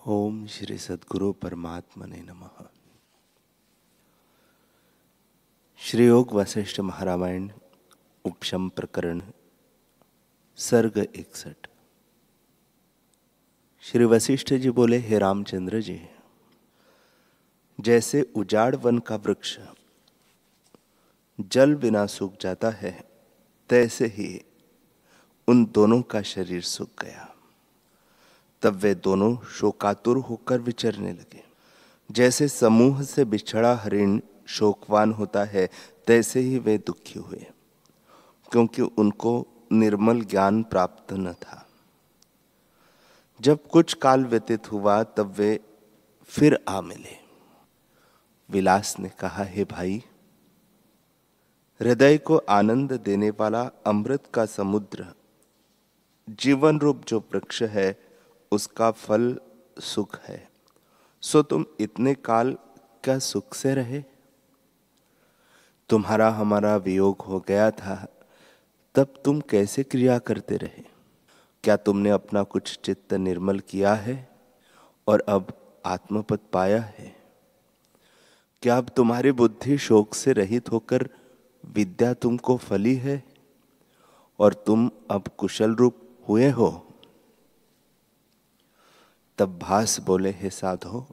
ओम श्री सद्गुरु परमात्मने नमः। श्री योग वशिष्ठ महारामायण उपशम प्रकरण सर्ग 61। श्री वशिष्ठ जी बोले, हे रामचंद्र जी, जैसे उजाड़ वन का वृक्ष जल बिना सूख जाता है, तैसे ही उन दोनों का शरीर सूख गया। तब वे दोनों शोकातुर होकर विचरने लगे। जैसे समूह से बिछड़ा हरिण शोकवान होता है, तैसे ही वे दुखी हुए, क्योंकि उनको निर्मल ज्ञान प्राप्त न था। जब कुछ काल व्यतीत हुआ, तब वे फिर आ मिले। विलास ने कहा, हे भाई, हृदय को आनंद देने वाला अमृत का समुद्र जीवन रूप जो वृक्ष है, उसका फल सुख है। सो तुम इतने काल क्या सुख से रहे? तुम्हारा हमारा वियोग हो गया था, तब तुम कैसे क्रिया करते रहे? क्या तुमने अपना कुछ चित्त निर्मल किया है और अब आत्मपद पाया है? क्या अब तुम्हारी बुद्धि शोक से रहित होकर विद्या तुमको फली है और तुम अब कुशल रूप हुए हो? तब भास बोले, हे साधो,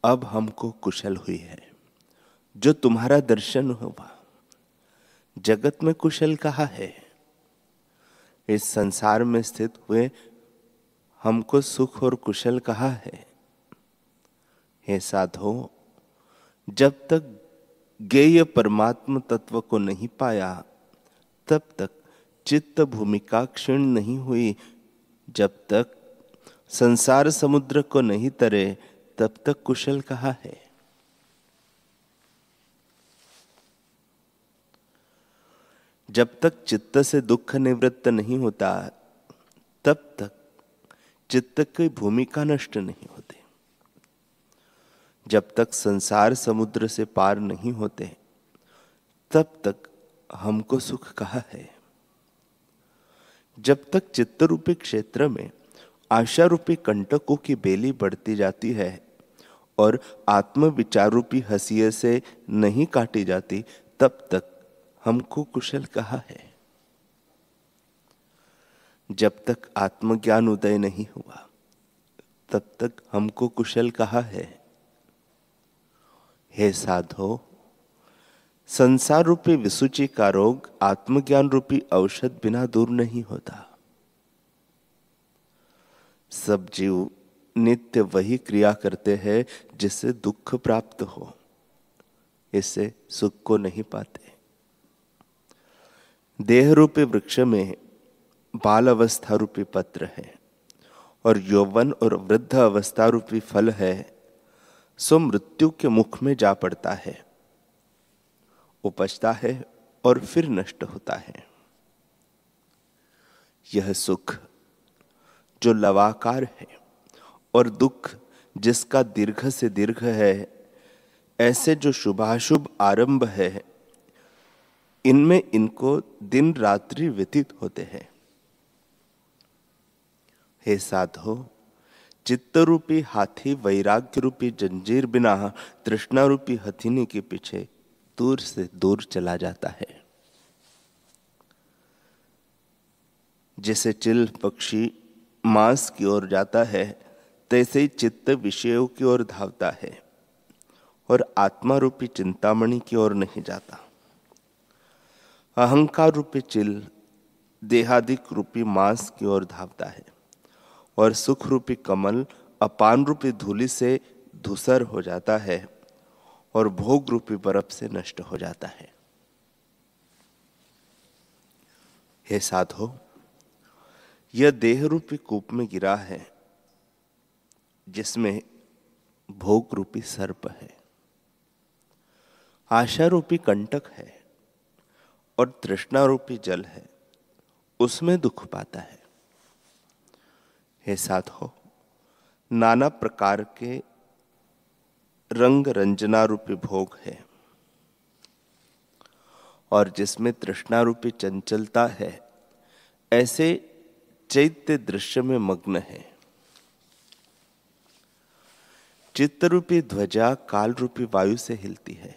अब हमको कुशल हुई है जो तुम्हारा दर्शन हुआ। जगत में कुशल कहाँ है? इस संसार में स्थित हुए हमको सुख और कुशल कहाँ है? हे साधो, जब तक ज्ञेय परमात्म तत्व को नहीं पाया, तब तक चित्त भूमिका क्षीण नहीं हुई। जब तक संसार समुद्र को नहीं तरे, तब तक कुशल कहाँ है? जब तक चित्त से दुख निवृत्त नहीं होता, तब तक चित्त की भूमिका नष्ट नहीं होती। जब तक संसार समुद्र से पार नहीं होते, तब तक हमको सुख कहाँ है? जब तक चित्त रूपी क्षेत्र में आशा रूपी कंटकों की बेली बढ़ती जाती है और आत्म विचार रूपी हंसिये से नहीं काटी जाती, तब तक हमको कुशल कहाँ है? जब तक आत्मज्ञान उदय नहीं हुआ, तब तक हमको कुशल कहाँ है? हे साधो, संसार रूपी विसूचि का रोग आत्मज्ञान रूपी औषध बिना दूर नहीं होता। सब जीव नित्य वही क्रिया करते हैं जिससे दुख प्राप्त हो, इससे सुख को नहीं पाते। देह रूपी वृक्ष में बाल अवस्था रूपी पत्र है और यौवन और वृद्ध अवस्था रूपी फल है। सो मृत्यु के मुख में जा पड़ता है, उपजता है और फिर नष्ट होता है। यह सुख जो लवाकार है और दुख जिसका दीर्घ से दीर्घ है, ऐसे जो शुभाशुभ आरंभ है, इनमें इनको दिन रात्रि व्यतीत होते हैं। हे साधो, चित्त रूपी हाथी वैराग्य रूपी जंजीर बिना तृष्णा रूपी हथिनी के पीछे दूर से दूर चला जाता है। जैसे चिल पक्षी मांस की ओर जाता है, तैसे ही चित्त विषयों की ओर धावता है और आत्मा रूपी चिंतामणि की ओर नहीं जाता। अहंकार रूपी चिल देहादिक रूपी मांस की ओर धावता है और सुख रूपी कमल अपान रूपी धूलि से धूसर हो जाता है और भोग रूपी बर्फ से नष्ट हो जाता है। हे साधो, यह देह रूपी कूप में गिरा है, जिसमें भोग रूपी सर्प है, आशा रूपी कंटक है और तृष्णा रूपी जल है, उसमें दुख पाता है। हे साधो, नाना प्रकार के रंग रंजना रूपी भोग है और जिसमें तृष्णा रूपी चंचलता है, ऐसे चैत्य दृश्य में मग्न है। चित्त रूपी ध्वजा काल रूपी वायु से हिलती है।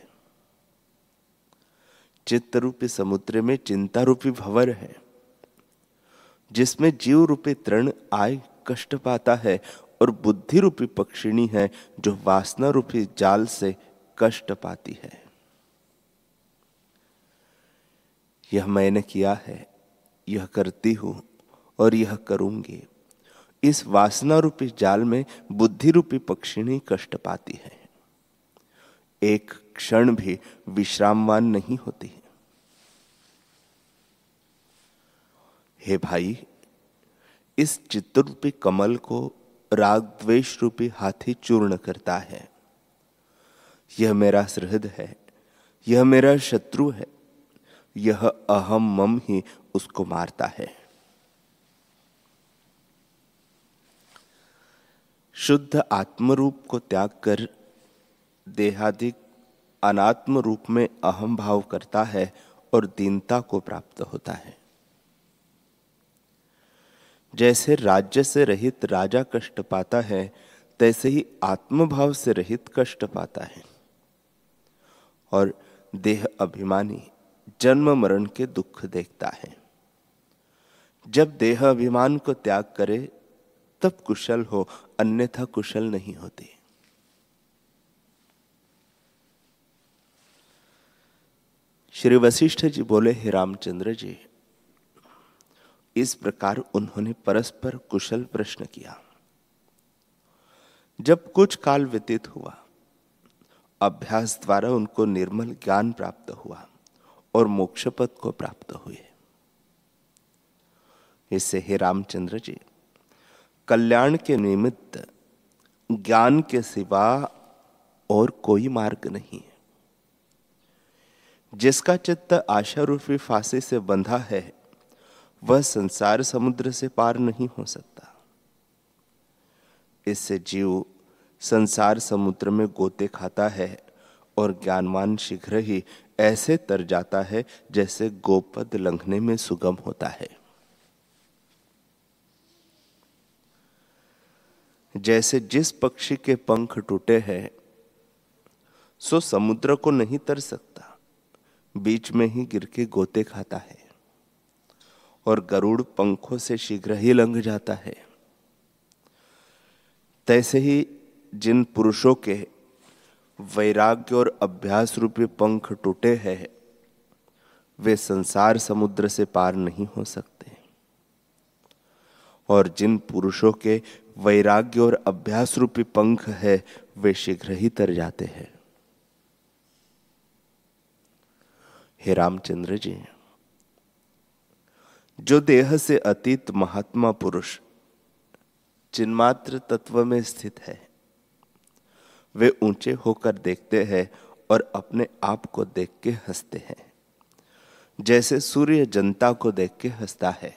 चित्त रूपी समुद्र में चिंता रूपी भंवर है, जिसमें जीव रूपी तृण आय कष्ट पाता है, और बुद्धि रूपी पक्षिणी है जो वासना रूपी जाल से कष्ट पाती है। यह मैंने किया है, यह करती हूं और यह करूंगी। इस वासना रूपी जाल में बुद्धि रूपी पक्षिणी कष्ट पाती है, एक क्षण भी विश्रामवान नहीं होती। हे भाई, इस चित्त रूपी कमल को राग द्वेष रूपी हाथी चूर्ण करता है। यह मेरा सहृद है, यह मेरा शत्रु है, यह अहम मम ही उसको मारता है। शुद्ध आत्मरूप को त्याग कर देहादिक अनात्म रूप में अहम भाव करता है और दीनता को प्राप्त होता है। जैसे राज्य से रहित राजा कष्ट पाता है, तैसे ही आत्मभाव से रहित कष्ट पाता है। और देह अभिमानी जन्म मरण के दुख देखता है। जब देह अभिमान को त्याग करे तब कुशल हो, अन्यथा कुशल नहीं होती। श्री वशिष्ठ जी बोले, हे रामचंद्र जी, इस प्रकार उन्होंने परस्पर कुशल प्रश्न किया। जब कुछ काल व्यतीत हुआ, अभ्यास द्वारा उनको निर्मल ज्ञान प्राप्त हुआ और मोक्ष पद को प्राप्त हुए। इससे हे रामचंद्र जी, कल्याण के निमित्त ज्ञान के सिवा और कोई मार्ग नहीं है। जिसका चित्त आशा रूपी फांसी से बंधा है, वह संसार समुद्र से पार नहीं हो सकता। इससे जीव संसार समुद्र में गोते खाता है और ज्ञानवान शीघ्र ही ऐसे तर जाता है जैसे गोपद लंघने में सुगम होता है। जैसे जिस पक्षी के पंख टूटे हैं, सो समुद्र को नहीं तर सकता, बीच में ही गिर के गोते खाता है, और गरुड़ पंखों से शीघ्र ही लंघ जाता है। तैसे ही जिन पुरुषों के वैराग्य और अभ्यास रूपी पंख टूटे हैं, वे संसार समुद्र से पार नहीं हो सकते। और जिन पुरुषों के वैराग्य और अभ्यास रूपी पंख है, वे शीघ्र ही तर जाते हैं। हे रामचंद्र जी, जो देह से अतीत महात्मा पुरुष चिन्मात्र तत्व में स्थित है, वे ऊंचे होकर देखते हैं और अपने आप को देख के हंसते हैं, जैसे सूर्य जनता को देख के हंसता है।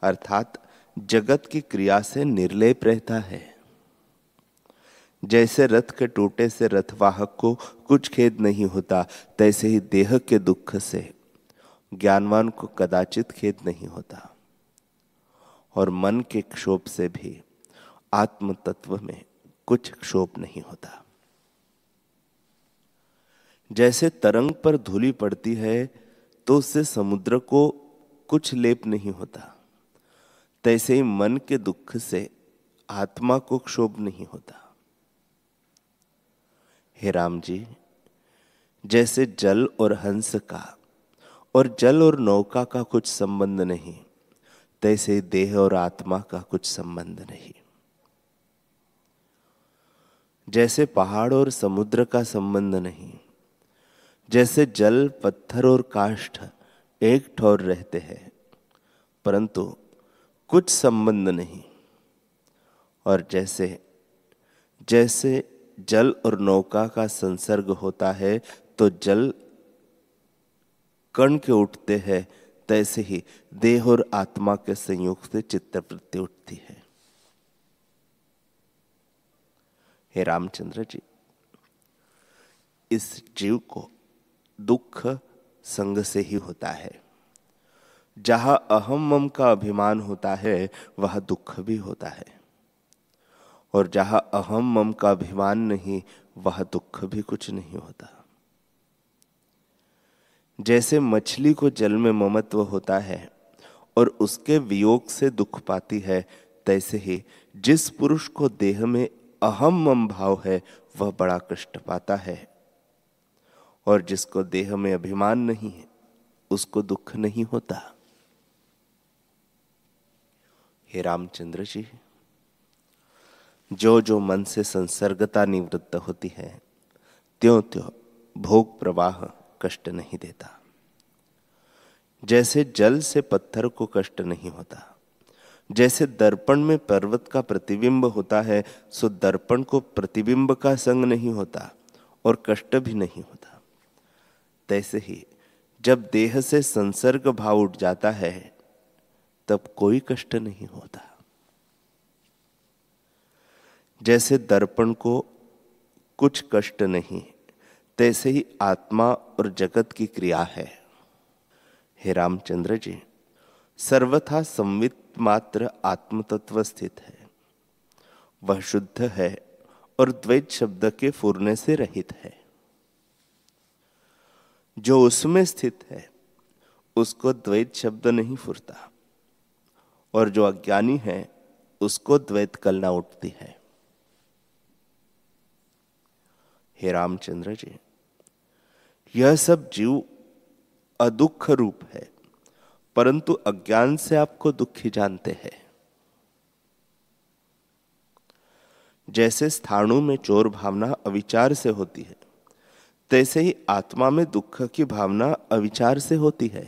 अर्थात जगत की क्रिया से निर्लेप रहता है। जैसे रथ के टूटे से रथवाहक को कुछ खेद नहीं होता, तैसे ही देह के दुख से ज्ञानवान को कदाचित खेद नहीं होता। और मन के क्षोभ से भी आत्म तत्व में कुछ क्षोभ नहीं होता। जैसे तरंग पर धूली पड़ती है तो उससे समुद्र को कुछ लेप नहीं होता, तैसे ही मन के दुख से आत्मा को क्षोभ नहीं होता। हे राम जी, जैसे जल और हंस का और जल और नौका का कुछ संबंध नहीं, तैसे देह और आत्मा का कुछ संबंध नहीं। जैसे पहाड़ और समुद्र का संबंध नहीं, जैसे जल, पत्थर और काष्ठ एक ठौर रहते हैं परंतु कुछ संबंध नहीं, और जैसे जैसे जल और नौका का संसर्ग होता है तो जल कण के उठते हैं, तैसे ही देह और आत्मा के संयोग से चित्तवृत्ति उठती है। हे रामचंद्र जी, इस जीव को दुख संग से ही होता है। जहां अहम मम का अभिमान होता है, वह दुख भी होता है। और जहां अहम मम का अभिमान नहीं, वह दुख भी कुछ नहीं होता। जैसे मछली को जल में ममत्व होता है और उसके वियोग से दुख पाती है, तैसे ही जिस पुरुष को देह में अहम मम भाव है वह बड़ा कष्ट पाता है, और जिसको देह में अभिमान नहीं है उसको दुख नहीं होता। हे रामचंद्र जी, जो जो मन से संसर्गता निवृत्त होती है, त्यों त्यों भोग प्रवाह कष्ट नहीं देता। जैसे जल से पत्थर को कष्ट नहीं होता, जैसे दर्पण में पर्वत का प्रतिबिंब होता है, सो दर्पण को प्रतिबिंब का संग नहीं होता और कष्ट भी नहीं होता। तैसे ही जब देह से संसर्ग भाव उठ जाता है तब कोई कष्ट नहीं होता। जैसे दर्पण को कुछ कष्ट नहीं, तैसे ही आत्मा और जगत की क्रिया है। हे रामचंद्र जी, सर्वथा संवित मात्र आत्म तत्व स्थित है। वह शुद्ध है और द्वैत शब्द के फुरने से रहित है। जो उसमें स्थित है उसको द्वैत शब्द नहीं फुरता, और जो अज्ञानी है उसको द्वैत कलना उठती है। हे रामचंद्र जी, यह सब जीव अदुख रूप है, परंतु अज्ञान से आपको दुखी जानते हैं। जैसे स्थाणु में चोर भावना अविचार से होती है, तैसे ही आत्मा में दुख की भावना अविचार से होती है।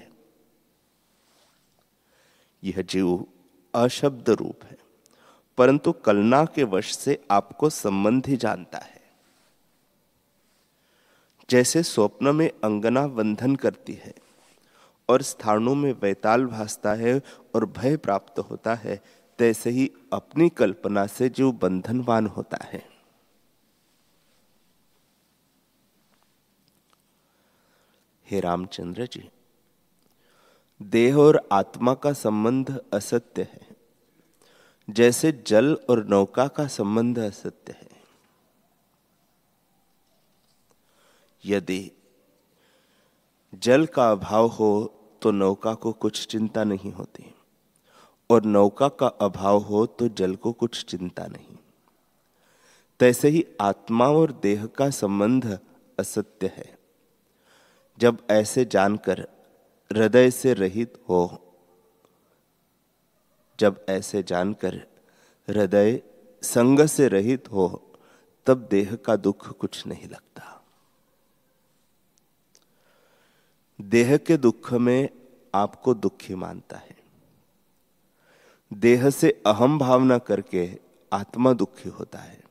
यह जीव अशब्द रूप है, परंतु कलना के वश से आपको संबंधी जानता है। जैसे स्वप्न में अंगना बंधन करती है और स्थानों में वैताल भासता है और भय प्राप्त होता है, तैसे ही अपनी कल्पना से जो बंधनवान होता है। हे रामचंद्र जी, देह और आत्मा का संबंध असत्य है, जैसे जल और नौका का संबंध असत्य है। यदि जल का अभाव हो तो नौका को कुछ चिंता नहीं होती, और नौका का अभाव हो तो जल को कुछ चिंता नहीं। तैसे ही आत्मा और देह का संबंध असत्य है। जब ऐसे जानकर हृदय से रहित हो, जब ऐसे जानकर हृदय संग से रहित हो, तब देह का दुख कुछ नहीं लगता। देह के दुख में आपको दुखी मानता है। देह से अहम भावना करके आत्मा दुखी होता है।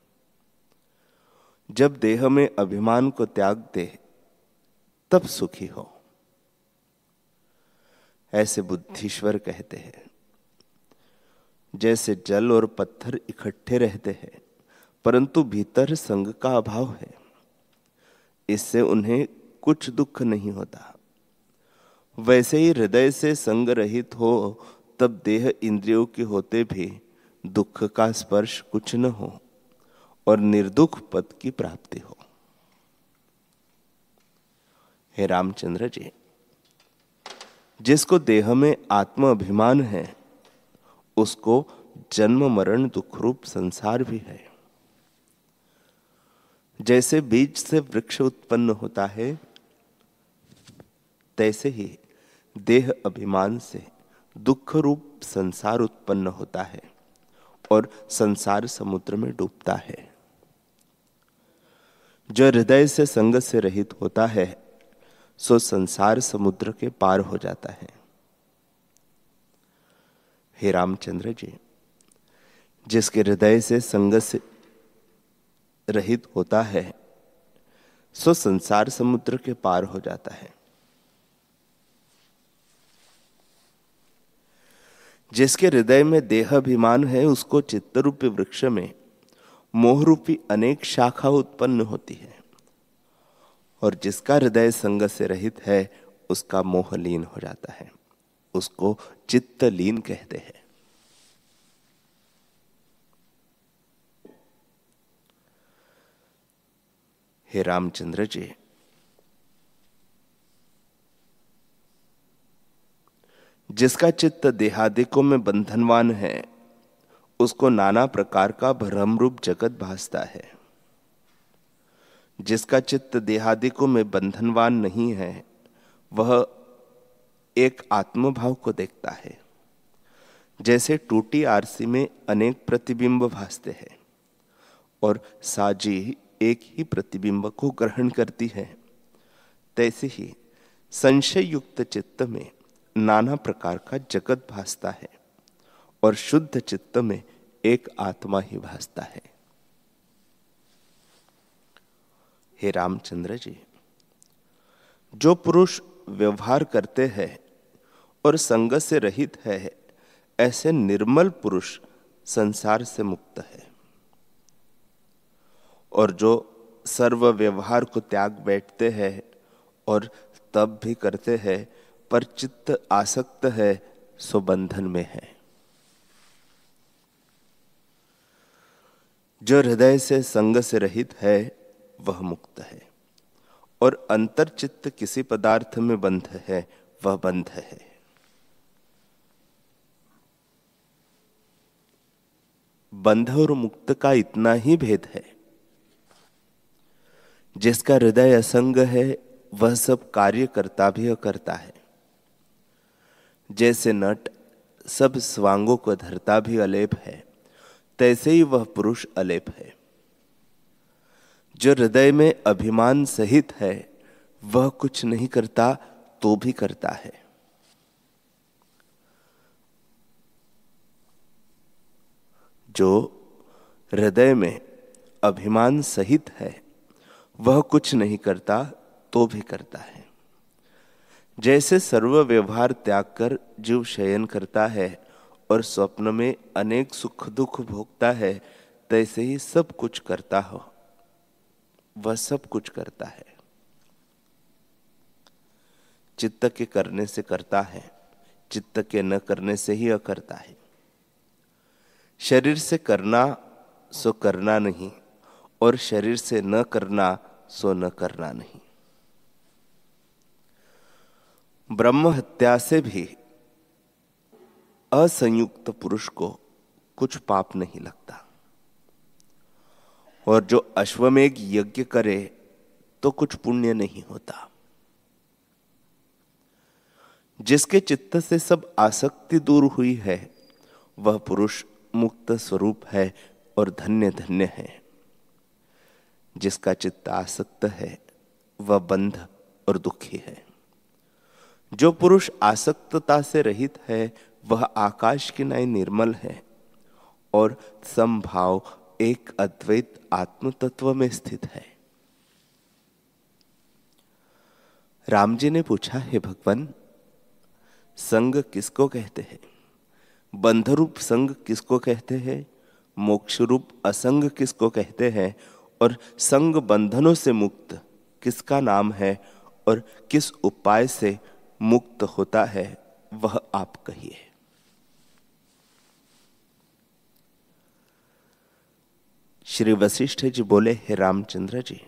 जब देह में अभिमान को त्याग दे तब सुखी हो, ऐसे बुद्धिश्वर कहते हैं। जैसे जल और पत्थर इकट्ठे रहते हैं, परंतु भीतर संग का अभाव है, इससे उन्हें कुछ दुख नहीं होता। वैसे ही हृदय से संग रहित हो तब देह इंद्रियों के होते भी दुख का स्पर्श कुछ न हो और निर्दुख पद की प्राप्ति हो। हे रामचंद्र जी, जिसको देह में आत्म अभिमान है उसको जन्म मरण दुख रूप संसार भी है। जैसे बीज से वृक्ष उत्पन्न होता है, तैसे ही देह अभिमान से दुख रूप संसार उत्पन्न होता है और संसार समुद्र में डूबता है। जो हृदय से संग से रहित होता है सो संसार समुद्र के पार हो जाता है। हे रामचंद्र जी, जिसके हृदय से संग से रहित होता है सो संसार समुद्र के पार हो जाता है। जिसके हृदय में देह अभिमान है उसको चित्त रूपी वृक्ष में मोह रूपी अनेक शाखा उत्पन्न होती है, और जिसका हृदय संग से रहित है उसका मोह लीन हो जाता है, उसको चित्त लीन कहते हैं। हे रामचंद्र जी, जिसका चित्त देहादिकों में बंधनवान है, उसको नाना प्रकार का भ्रम रूप जगत भासता है। जिसका चित्त देहादिकों में बंधनवान नहीं है, वह एक आत्मभाव को देखता है। जैसे टूटी आरसी में अनेक प्रतिबिंब भासते हैं और साजी एक ही प्रतिबिंब को ग्रहण करती है, तैसे ही संशय युक्त चित्त में नाना प्रकार का जगत भासता है और शुद्ध चित्त में एक आत्मा ही भासता है। हे रामचंद्र जी, जो पुरुष व्यवहार करते हैं और संग से रहित है, ऐसे निर्मल पुरुष संसार से मुक्त है। और जो सर्व व्यवहार को त्याग बैठते हैं और तब भी करते हैं पर चित्त आसक्त है, सो बंधन में है। जो हृदय से संग से रहित है, वह मुक्त है और अंतर चित्त किसी पदार्थ में बंध है, वह बंध है। बंध और मुक्त का इतना ही भेद है। जिसका हृदय असंग है, वह सब कार्य करता भी अकर्ता है। जैसे नट सब स्वांगों को धरता भी अलेप है, तैसे ही वह पुरुष अलेप है। जो हृदय में अभिमान सहित है, वह कुछ नहीं करता तो भी करता है। जो हृदय में अभिमान सहित है, वह कुछ नहीं करता तो भी करता है। जैसे सर्व व्यवहार त्याग कर जीव शयन करता है और स्वप्न में अनेक सुख दुख भोगता है, तैसे ही सब कुछ करता हो, वह सब कुछ करता है। चित्त के करने से करता है, चित्त के न करने से ही अकरता है। शरीर से करना सो करना नहीं और शरीर से न करना सो न करना नहीं। ब्रह्म हत्या से भी असंयुक्त पुरुष को कुछ पाप नहीं लगता, और जो अश्वमेघ यज्ञ करे तो कुछ पुण्य नहीं होता। जिसके चित्त से सब आसक्ति दूर हुई है, वह पुरुष मुक्त स्वरूप है और धन्य धन्य है। जिसका चित्त आसक्त है, वह बंध और दुखी है। जो पुरुष आसक्तता से रहित है, वह आकाश की नाई निर्मल है और समभाव एक अद्वैत आत्म तत्व में स्थित है। राम जी ने पूछा, हे भगवान, संग किसको कहते हैं? बंध रूप संग किसको कहते हैं? मोक्ष रूप असंग किसको कहते हैं? और संग बंधनों से मुक्त किसका नाम है और किस उपाय से मुक्त होता है, वह आप कहिए। श्री वशिष्ठ जी बोले, हे रामचंद्र जी,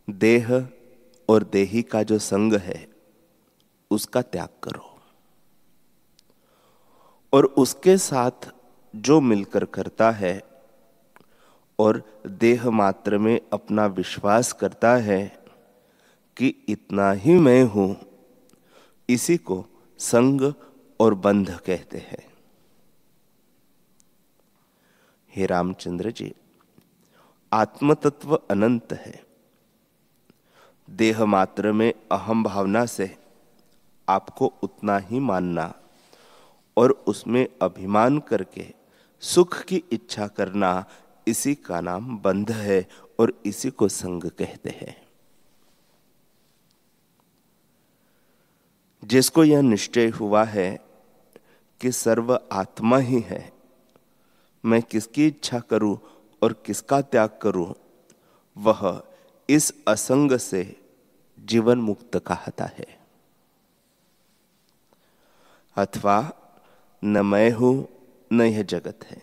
देह और देही का जो संग है, उसका त्याग करो और उसके साथ जो मिलकर करता है और देह मात्र में अपना विश्वास करता है कि इतना ही मैं हूं, इसी को संग और बंध कहते हैं। हे रामचंद्र जी, आत्म तत्व अनंत है। देह मात्र में अहम भावना से आपको उतना ही मानना और उसमें अभिमान करके सुख की इच्छा करना, इसी का नाम बंध है और इसी को संग कहते हैं। जिसको यह निश्चय हुआ है कि सर्व आत्मा ही है, मैं किसकी इच्छा करूं और किसका त्याग करूं, वह इस असंग से जीवन मुक्त कहता है। अथवा न मैं हूं न यह जगत है,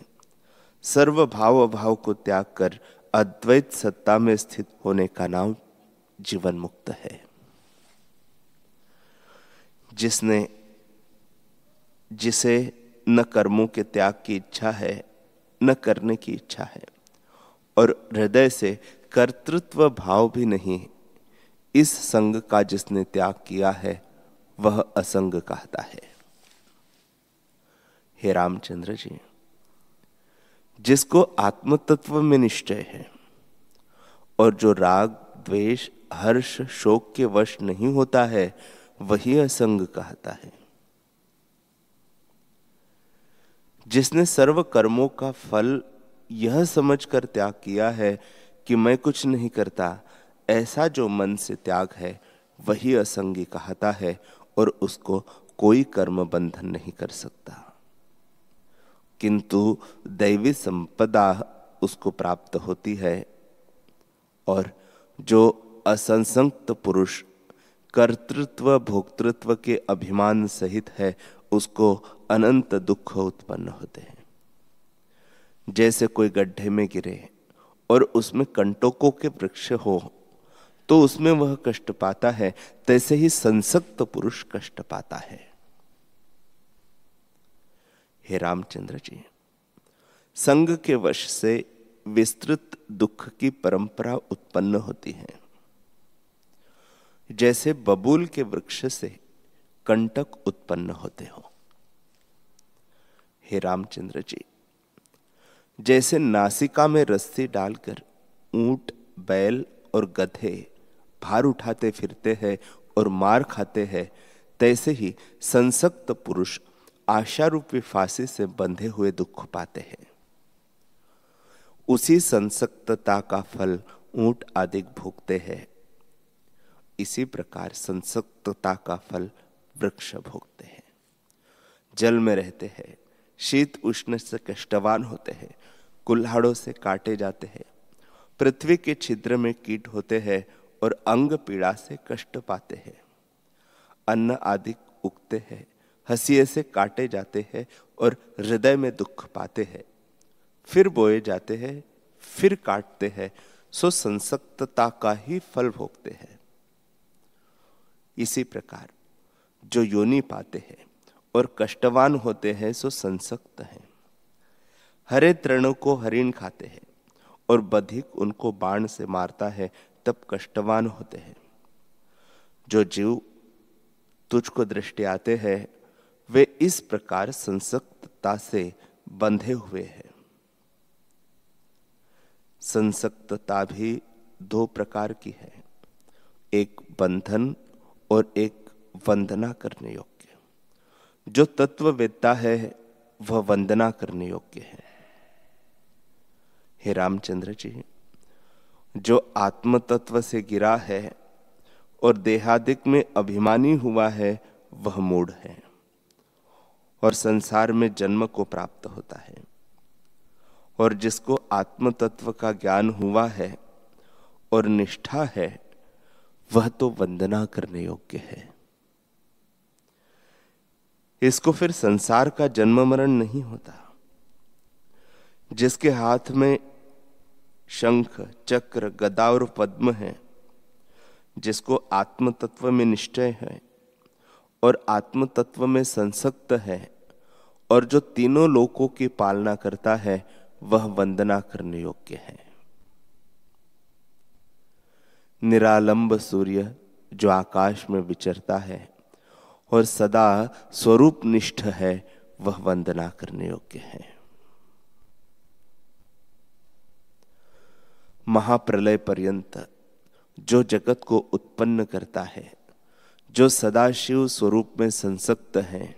सर्व भाव अभाव को त्याग कर अद्वैत सत्ता में स्थित होने का नाम जीवन मुक्त है। जिसे न कर्मों के त्याग की इच्छा है, न करने की इच्छा है, और हृदय से कर्तृत्व भाव भी नहीं, इस संग का जिसने त्याग किया है वह असंग कहता है। हे रामचंद्र जी, जिसको आत्म तत्व में निश्चय है और जो राग द्वेष हर्ष शोक के वश नहीं होता है, वही असंग कहता है। जिसने सर्व कर्मों का फल यह समझकर त्याग किया है कि मैं कुछ नहीं करता, ऐसा जो मन से त्याग है वही असंगी कहता है, और उसको कोई कर्म बंधन नहीं कर सकता। किंतु दैवी संपदा उसको प्राप्त होती है, और जो असंसक्त पुरुष कर्तृत्व भोक्तृत्व के अभिमान सहित है, उसको अनंत दुख उत्पन्न होते हैं। जैसे कोई गड्ढे में गिरे और उसमें कंटकों के वृक्ष हो तो उसमें वह कष्ट पाता है, तैसे ही संसक्त पुरुष कष्ट पाता है। हे रामचंद्र जी, संग के वश से विस्तृत दुख की परंपरा उत्पन्न होती है। जैसे बबूल के वृक्ष से कंटक उत्पन्न होते हो। हे रामचंद्र जी, जैसे नासिका में रस्सी डालकर ऊंट बैल और गधे भार उठाते फिरते हैं और मार खाते हैं, तैसे ही संसक्त पुरुष आशा रूपी फांसी से बंधे हुए दुख पाते हैं। उसी संसक्तता का फल ऊंट आदि भोगते हैं। इसी प्रकार संसक्तता का फल वृक्ष भोगते हैं। जल में रहते हैं, शीत उष्ण से कष्टवान होते हैं, कुल्हाड़ों से काटे जाते हैं, पृथ्वी के छिद्र में कीट होते हैं और अंग पीड़ा से कष्ट पाते हैं। अन्न आदि उगते हैं, हंसिए से काटे जाते हैं और हृदय में दुख पाते हैं। फिर बोए जाते हैं, फिर काटते हैं, सो संसक्तता का ही फल भोगते हैं। इसी प्रकार जो योनि पाते हैं और कष्टवान होते हैं, सो संसक्त हैं। हरे तृणों को हरिण खाते हैं और बधिक उनको बाण से मारता है, तब कष्टवान होते हैं। जो जीव तुझको दृष्टि आते हैं, वे इस प्रकार संसक्तता से बंधे हुए हैं। संसक्तता भी दो प्रकार की है, एक बंधन और एक वंदना करने योग्य। जो तत्ववेत्ता है वह वंदना करने योग्य है। हे रामचंद्र जी, जो आत्म तत्व से गिरा है और देहादिक में अभिमानी हुआ है, वह मूढ़ है और संसार में जन्म को प्राप्त होता है। और जिसको आत्म तत्व का ज्ञान हुआ है और निष्ठा है, वह तो वंदना करने योग्य है। इसको फिर संसार का जन्म मरण नहीं होता। जिसके हाथ में शंख चक्र गदा और पद्म है, जिसको आत्म तत्व में निश्चय है और आत्म तत्व में संसक्त है, और जो तीनों लोकों की पालना करता है, वह वंदना करने योग्य है। निरालंब सूर्य जो आकाश में विचरता है और सदा स्वरूप निष्ठ है, वह वंदना करने योग्य है। महाप्रलय पर्यंत जो जगत को उत्पन्न करता है, जो सदाशिव स्वरूप में संसक्त है,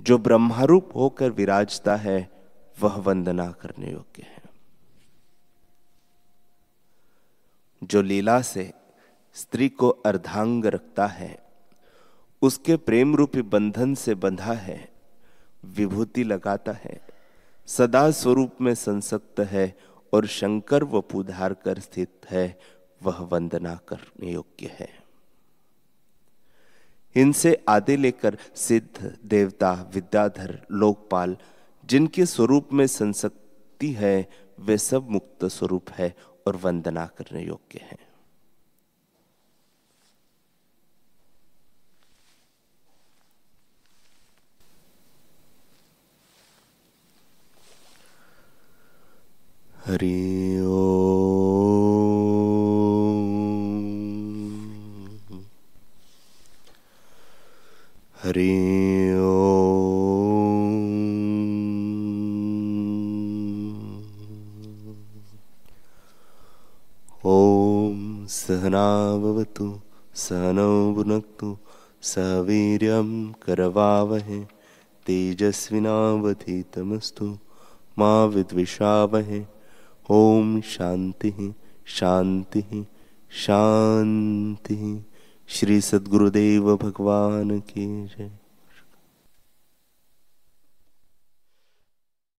जो ब्रह्मारूप होकर विराजता है, वह वंदना करने योग्य है। जो लीला से स्त्री को अर्धांग रखता है, उसके प्रेम रूपी बंधन से बंधा है, विभूति लगाता है, सदा स्वरूप में संसक्त है और शंकर वपु धार कर स्थित है, वह वंदना करने योग्य है। इनसे आदि लेकर सिद्ध देवता विद्याधर लोकपाल जिनके स्वरूप में संसक्ति है, वे सब मुक्त स्वरूप है और वंदना करने योग्य हैं। हरि ओम। हरि ओम। सहना भवतु सहनौ भुनक्तु सह वीर्यं करवावहै तेजस्विनावधीतमस्तु मा विद्विषावहै। ओम शांति शांति शांति। श्री सद्गुरुदेव भगवान की जय।